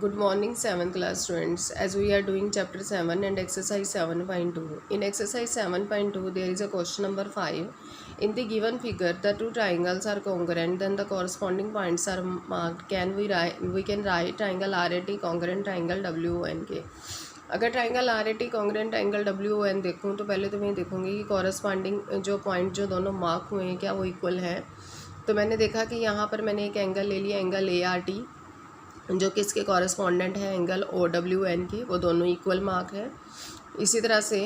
Good morning, 7th class students. As we are doing chapter 7 and exercise 7.2. In exercise 7.2, there is a question number 5. In the given figure, the two triangles are congruent, then the corresponding points are marked. We can write triangle RAT congruent triangle WONK. अगर triangle RAT congruent triangle WON देखूँ तो पहले तो मैं देखूँगी कि corresponding जो point जो दोनों मार्क हुए हैं क्या वो इक्वल है। तो मैंने देखा कि यहाँ पर मैंने एक एंगल ले लिया, एंगल ART, जो कि इसके कॉरस्पॉन्डेंट है एंगल OWN की, वो दोनों इक्वल मार्क है। इसी तरह से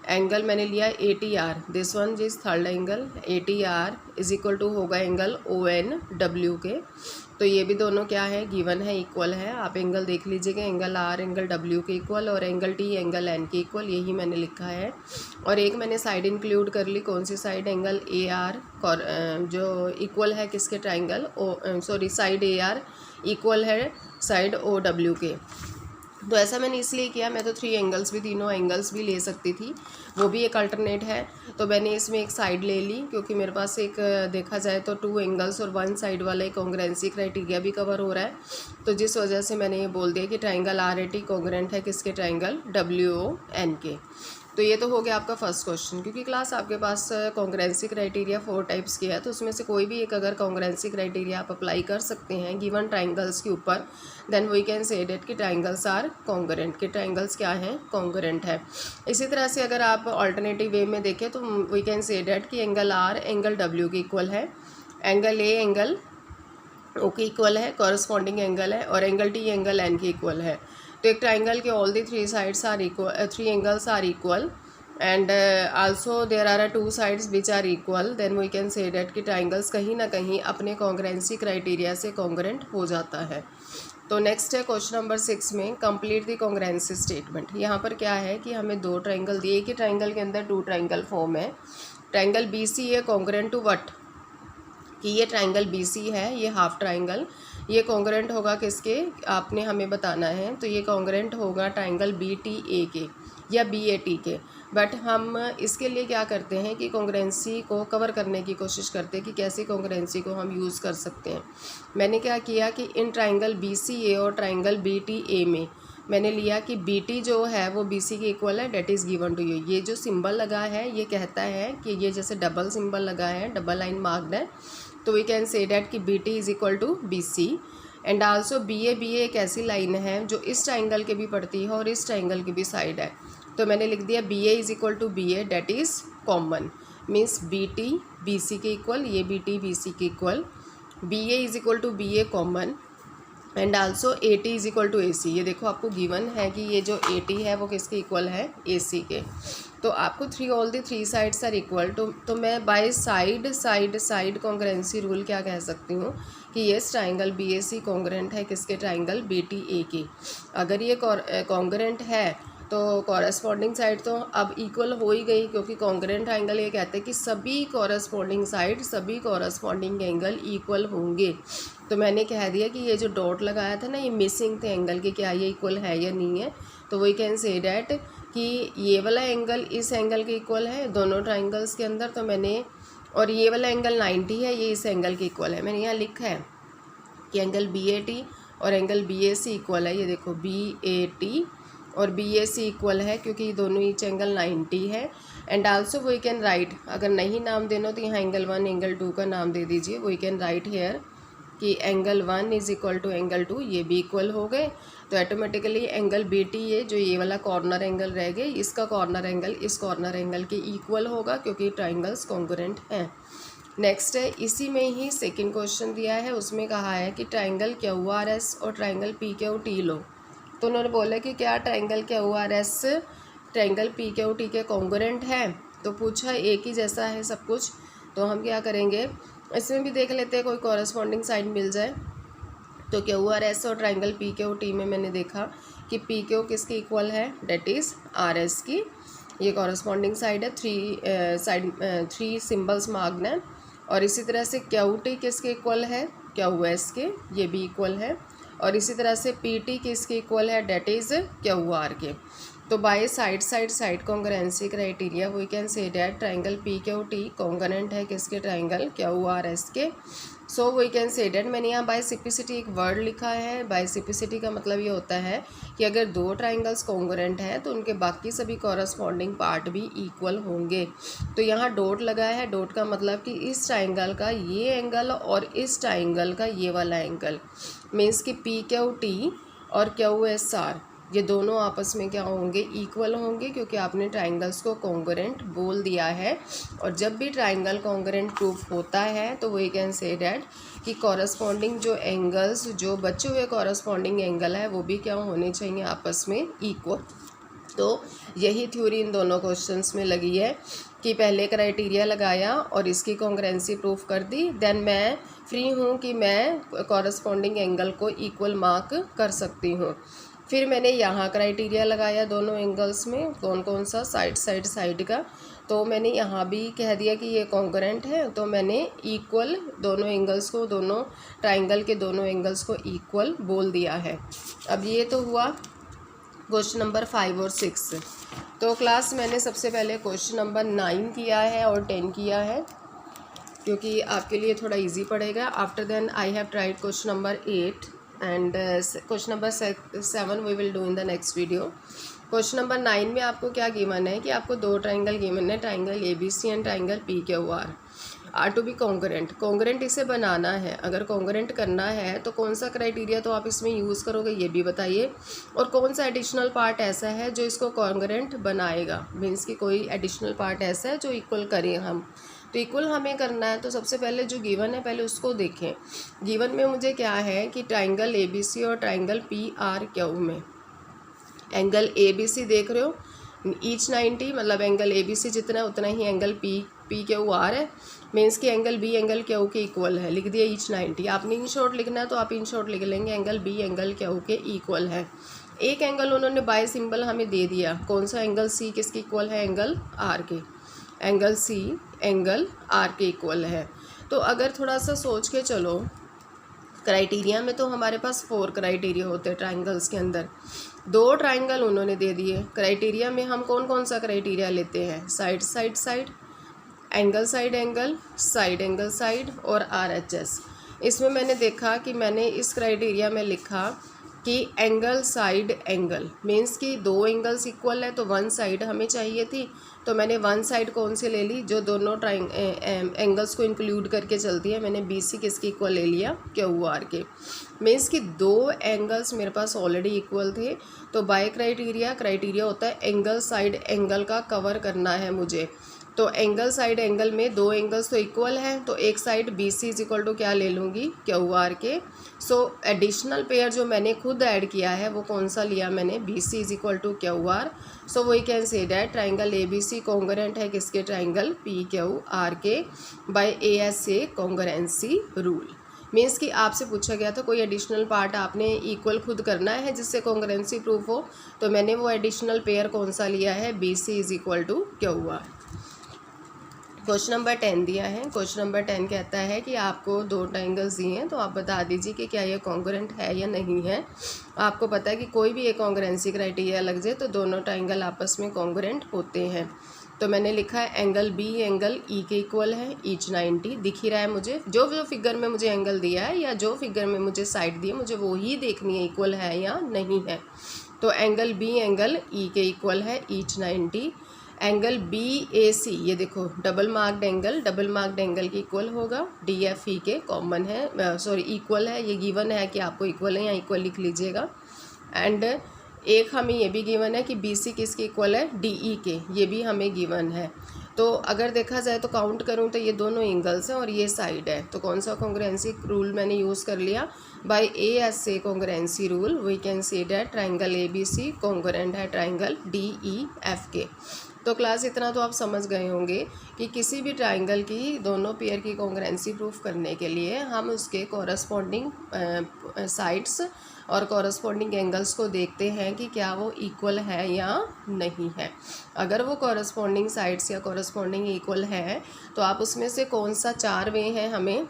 एंगल मैंने लिया ATR, this one is third angle, ATR is equal to होगा एंगल ONW के। तो ये भी दोनों क्या है, गिवन है, इक्वल है। आप एंगल देख लीजिएगा, एंगल R एंगल W के इक्वल और एंगल T एंगल N के इक्वल, यही मैंने लिखा है। और एक मैंने साइड इंक्लूड कर ली, कौन सी साइड, एंगल AR जो इक्वल है किसके, ट्राइंगल साइड AR इक्वल है साइड OW के। तो ऐसा मैंने इसलिए किया, मैं तो 3 एंगल्स भी, तीनों एंगल्स भी ले सकती थी, वो भी एक अल्टरनेट है। तो मैंने इसमें एक साइड ले ली, क्योंकि मेरे पास एक देखा जाए तो 2 एंगल्स और 1 साइड वाला एक कॉन्ग्रुएंसी क्राइटेरिया भी कवर हो रहा है। तो जिस वजह से मैंने ये बोल दिया कि ट्राइंगल RAT कॉन्ग्रुएंट है किसके, ट्राइंगल WON के। तो ये तो हो गया आपका फर्स्ट क्वेश्चन। क्योंकि क्लास आपके पास कॉन्ग्रुएंसी क्राइटेरिया 4 टाइप्स की है, तो उसमें से कोई भी एक अगर कॉन्ग्रुएंसी क्राइटेरिया आप अप्लाई कर सकते हैं गिवन ट्राइंगल्स के ऊपर, then we can say that कि ट्राइंगल्स आर कॉन्ग्रुएंट, के ट्राइंगल्स क्या हैं, कॉन्ग्रुएंट है। इसी तरह से अगर आप ऑल्टरनेटिव वे में देखें तो वी कैन से डेट कि एंगल R एंगल W के इक्वल है, एंगल A एंगल O के इक्वल है, कॉरस्पॉन्डिंग एंगल है, और एंगल T एंगल N के इक्वल है। तो एक ट्राइंगल के all the 3 sides are equal, 3 angles are equal and also there are 2 sides which are equal, then we can say that कि ट्राइंगल्स कहीं ना कहीं अपने कॉन्ग्रुएंसी क्राइटेरिया से कॉन्ग्रुएंट हो जाता है। तो नेक्स्ट है क्वेश्चन नंबर 6 में, कंप्लीट द कॉन्ग्रुएंसी स्टेटमेंट। यहाँ पर क्या है कि हमें 2 ट्राइंगल दिए, एक ही ट्राइंगल के अंदर 2 ट्राइंगल फॉर्म है। ट्राइंगल BC है कॉन्ग्रुएंट टू व्हाट, कि ये ट्राइंगल BC है, ये हाफ ट्राइंगल, ये कॉन्ग्रुएंट होगा किसके, आपने हमें बताना है। तो ये कॉन्ग्रुएंट होगा ट्राइंगल BTA के या BAT के। बट हम इसके लिए क्या करते हैं कि कॉन्ग्रुएंसी को कवर करने की कोशिश करते हैं कि कैसे कॉन्ग्रुएंसी को हम यूज़ कर सकते हैं। मैंने क्या किया कि इन ट्राइंगल BCA और ट्राइंगल BTA में मैंने लिया कि BT जो है वो BC के इक्वल है, that is given to you. ये जो सिंबल लगा है ये कहता है कि ये जैसे डबल सिंबल लगा है, डबल लाइन मार्क्ड है, तो वी कैन से डैट कि BT is equal to BC। And also BA एक ऐसी लाइन है जो इस ट्राइंगल के भी पड़ती है और इस ट्राइंगल की भी साइड है। तो मैंने लिख दिया BA is equal to BA, that is common, means BT BC के इक्वल, ये BT BC के equal, BA is equal to BA common, and also AT is equal to AC। ये देखो आपको गिवन है कि ये जो AT है वो किसके इक्वल है, AC के। तो आपको all the 3 sides are equal, तो मैं बाय साइड कॉन्ग्रुएंसी रूल क्या कह सकती हूँ कि ये ट्राइंगल BAC कॉन्ग्रुएंट है किसके, ट्राइंगल BTA के। अगर ये कॉन्ग्रुएंट है तो कॉरस्पॉन्डिंग साइड तो अब इक्वल हो ही गई, क्योंकि कॉन्ग्रुएंट ट्राइंगल ये कहते हैं कि सभी कॉरस्पॉन्डिंग साइड, सभी कॉरस्पॉन्डिंग एंगल इक्वल होंगे। तो मैंने कह दिया कि ये जो डॉट लगाया था ना, ये मिसिंग थे एंगल के, क्या ये इक्वल है या नहीं है। तो वी कैन से डैट कि ये वाला एंगल इस एंगल के इक्वल है दोनों ट्राइंगल्स के अंदर, तो मैंने, और ये वाला एंगल 90 है, ये इस एंगल के इक्वल है। मैंने यहाँ लिखा है कि एंगल BAT और एंगल BAC इक्वल है। ये देखो BAT और BAC इक्वल है, क्योंकि दोनों ईच एंगल 90 है। And also we can write, अगर नहीं नाम देना तो यहाँ एंगल 1 एंगल 2 का नाम दे दीजिए। वी कैन राइट हेयर कि angle 1 is equal to angle 2, ये भी इक्वल हो गए। तो ऑटोमेटिकली एंगल BT ये जो ये वाला कॉर्नर एंगल रह गए, इसका कॉर्नर एंगल इस कॉर्नर एंगल के इक्वल होगा, क्योंकि ट्राइंगल्स कॉन्ग्रुएंट हैं। नेक्स्ट है, इसी में ही सेकंड क्वेश्चन दिया है, उसमें कहा है कि ट्राइंगल QRS और ट्राइंगल PQT लो। तो उन्होंने बोला कि क्या ट्राइंगल QRS ट्राइंगल PQT के कॉन्ग्रुएंट है। तो पूछा एक ही जैसा है सब कुछ, तो हम क्या करेंगे, इसमें भी देख लेते हैं कोई कॉरस्पॉन्डिंग साइड मिल जाए। तो QRS और ट्राइंगल PQT में मैंने देखा कि PQ किसके इक्वल है, डेट इज़ RS की, ये कॉरस्पॉन्डिंग साइड है, 3 सिम्बल्स मार्क्ड हैं। और इसी तरह से QT किसके इक्वल है, QS के, ये भी इक्वल है। और इसी तरह से PT किसके इक्वल है, डेट इज़ QR के। तो by side congruency criteria we can say that triangle PQT congruent है किसके, ट्राइंगल QRS के। So we can say that, मैंने यहाँ बाइसिपिसिटी एक वर्ड लिखा है। बाइसिपिसिटी का मतलब ये होता है कि अगर दो ट्राइंगल्स कॉन्ग्रुएंट हैं तो उनके बाकी सभी कॉरस्पॉन्डिंग पार्ट भी इक्वल होंगे। तो यहाँ डॉट लगाया है, डॉट का मतलब कि इस ट्राइंगल का ये एंगल और इस ट्राइंगल का ये वाला एंगल, मीन्स कि PQT और QSR ये दोनों आपस में क्या होंगे, इक्वल होंगे, क्योंकि आपने ट्राइंगल्स को कॉन्ग्रुएंट बोल दिया है। और जब भी ट्राइंगल कॉन्ग्रुएंट प्रूफ होता है तो वी कैन से डैट कि कॉरस्पॉन्डिंग जो एंगल्स, जो बचे हुए कॉरस्पॉन्डिंग एंगल है वो भी क्या होने चाहिए, आपस में इक्वल। तो यही थ्योरी इन दोनों क्वेश्चंस में लगी है कि पहले क्राइटेरिया लगाया और इसकी कॉन्ग्रुएंसी प्रूफ कर दी, देन मैं फ्री हूँ कि मैं कॉरस्पॉन्डिंग एंगल को इक्वल मार्क कर सकती हूँ। फिर मैंने यहाँ क्राइटेरिया लगाया दोनों एंगल्स में, कौन कौन सा, साइड का। तो मैंने यहाँ भी कह दिया कि ये कॉन्ग्रुएंट है, तो मैंने इक्वल दोनों एंगल्स को, दोनों ट्राइंगल के दोनों एंगल्स को इक्वल बोल दिया है। अब ये तो हुआ क्वेश्चन नंबर 5 और 6। तो क्लास मैंने सबसे पहले क्वेश्चन नंबर 9 किया है और 10 किया है, क्योंकि आपके लिए थोड़ा इजी पड़ेगा। After then I have tried question number 8 and question number 7 we will do in the next video. Question number 9 में आपको क्या गिवन है कि आपको दो ट्राइंगल गिवन है, triangle ABC and triangle PQR are to be congruent. Congruent इसे बनाना है, अगर कॉन्ग्रुएंट करना है तो कौन सा क्राइटेरिया तो आप इसमें यूज़ करोगे ये भी बताइए, और कौन सा एडिशनल पार्ट ऐसा है जो इसको कॉन्ग्रुएंट बनाएगा, मीन्स कि कोई एडिशनल पार्ट ऐसा है जो इक्वल करें हम। तो इक्वल हमें करना है तो सबसे पहले जो गिवन है पहले उसको देखें। गिवन में मुझे क्या है कि ट्राइंगल ABC और ट्राइंगल PRQ में एंगल ABC देख रहे हो, ईच 90, मतलब एंगल ABC जितना है उतना ही एंगल PQR है, मीन्स कि एंगल B एंगल Q के इक्वल है, लिख दिया ईच 90। आपने इन शॉर्ट लिखना है तो आप इन शॉर्ट लिख लेंगे, एंगल B एंगल Q के इक्वल है। एक एंगल उन्होंने बाय सिंबल हमें दे दिया, कौन सा, एंगल C किसके इक्वल है, एंगल R के, एंगल C एंगल R के इक्वल है। तो अगर थोड़ा सा सोच के चलो, क्राइटेरिया में तो हमारे पास 4 क्राइटेरिया होते हैं ट्राइंगल्स के अंदर, 2 ट्राइंगल उन्होंने दे दिए। क्राइटेरिया में हम कौन कौन सा क्राइटेरिया लेते हैं, side angle side angle side और RHS। इसमें मैंने देखा कि मैंने इस क्राइटेरिया में लिखा कि एंगल साइड एंगल, मीन्स कि दो एंगल्स इक्वल है तो वन साइड हमें चाहिए थी, तो मैंने वन साइड कौन सी ले ली, जो दोनों एंगल्स को इंक्लूड करके चलती है, मैंने BC किसके इक्वल ले लिया, QR के। मीन्स कि दो एंगल्स मेरे पास ऑलरेडी इक्वल थे, तो बाय क्राइटेरिया होता है एंगल साइड एंगल का कवर करना है मुझे। तो एंगल साइड एंगल में दो एंगल्स तो इक्वल हैं, तो एक side BC is equal to क्या ले लूँगी, QR के। सो एडिशनल पेयर जो मैंने खुद ऐड किया है वो कौन सा लिया मैंने, BC is equal to QR। So we can say that triangle ABC congruent है किसके, ट्राइंगल PQR के, by ASA congruency rule. Means कि आपसे पूछा गया था कोई एडिशनल पार्ट आपने इक्वल खुद करना है जिससे कॉन्ग्रुएंसी प्रूफ हो, तो मैंने वो एडिशनल पेयर कौन सा लिया है, BC is equal to QR। Question number 10 दिया है। क्वेश्चन नंबर 10 कहता है कि आपको दो ट्राइंगल्स दिए हैं, तो आप बता दीजिए कि क्या ये कॉन्ग्रुएंट है या नहीं है। आपको पता है कि कोई भी एक कॉन्ग्रुएंसी क्राइटेरिया लग जाए तो दोनों ट्राइंगल आपस में कॉन्ग्रुएंट होते हैं। तो मैंने लिखा है एंगल B एंगल E के इक्वल है, ईच 90 दिख ही रहा है मुझे, जो फिगर में मुझे एंगल दिया है या जो फिगर में मुझे साइड दी है मुझे वो ही देखनी है इक्वल है या नहीं है। तो एंगल B एंगल E के इक्वल है, ईच 90। एंगल BAC, ये देखो डबल मार्क्ड एंगल के इक्वल होगा, DFE के कॉमन है, इक्वल है, ये गिवन है कि आपको इक्वल है या इक्वल लिख लीजिएगा। एंड एक हमें ये भी गिवन है कि BC किसके इक्वल है, DE के, ये भी हमें गिवन है। तो अगर देखा जाए तो काउंट करूँ तो ये दोनों एंगल्स हैं और ये साइड है, तो कौन सा कॉन्ग्रुएंसी रूल मैंने यूज़ कर लिया, by ASA congruency rule we can say that triangle ABC congruent है ट्राइंगल DEF के। तो क्लास इतना तो आप समझ गए होंगे कि किसी भी ट्राइंगल की दोनों पेयर की कॉन्ग्रुएंसी प्रूफ करने के लिए हम उसके कॉरस्पॉन्डिंग साइड्स और कॉरस्पॉन्डिंग एंगल्स को देखते हैं कि क्या वो इक्वल है या नहीं है। अगर वो कॉरस्पॉन्डिंग साइड्स या कॉरस्पॉन्डिंग इक्वल है तो आप उसमें से कौन सा 4 वे हैं हमें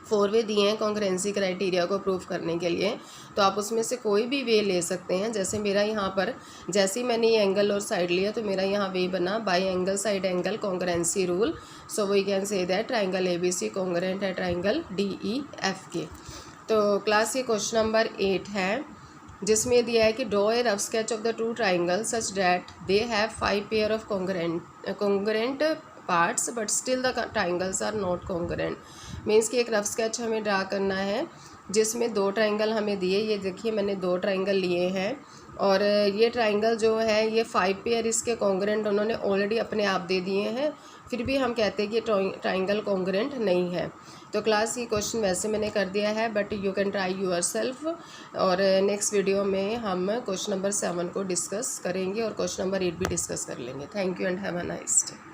4 वे दिए हैं कॉन्ग्रुएंसी क्राइटेरिया को प्रूव करने के लिए, तो आप उसमें से कोई भी वे ले सकते हैं। जैसे मेरा यहाँ पर जैसे ही मैंने ये एंगल और साइड लिया तो मेरा यहाँ वे बना by angle side angle congruency rule. So we can say that triangle ABC congruent है ट्राइंगल DEF के। तो क्लास ये क्वेश्चन नंबर 8 है, जिसमें दिया है कि draw a rough sketch of the two triangle such that they have 5 pair of congruent parts but still the triangles are not congruent. Means कि एक रफ स्केच हमें ड्रा करना है जिसमें 2 ट्राइंगल हमें दिए, ये देखिए मैंने 2 ट्राइंगल लिए हैं और ये ट्राइंगल जो है ये 5 पेयर इसके कॉन्ग्रुएंट उन्होंने ऑलरेडी अपने आप दे दिए हैं, फिर भी हम कहते हैं कि ट्राइंगल कॉन्ग्रुएंट नहीं है। तो क्लास ये क्वेश्चन वैसे मैंने कर दिया है, but you can try yourself. और नेक्स्ट वीडियो में हम क्वेश्चन नंबर 7 को डिस्कस करेंगे और क्वेश्चन नंबर 8 भी डिस्कस कर लेंगे। Thank you and have a nice day.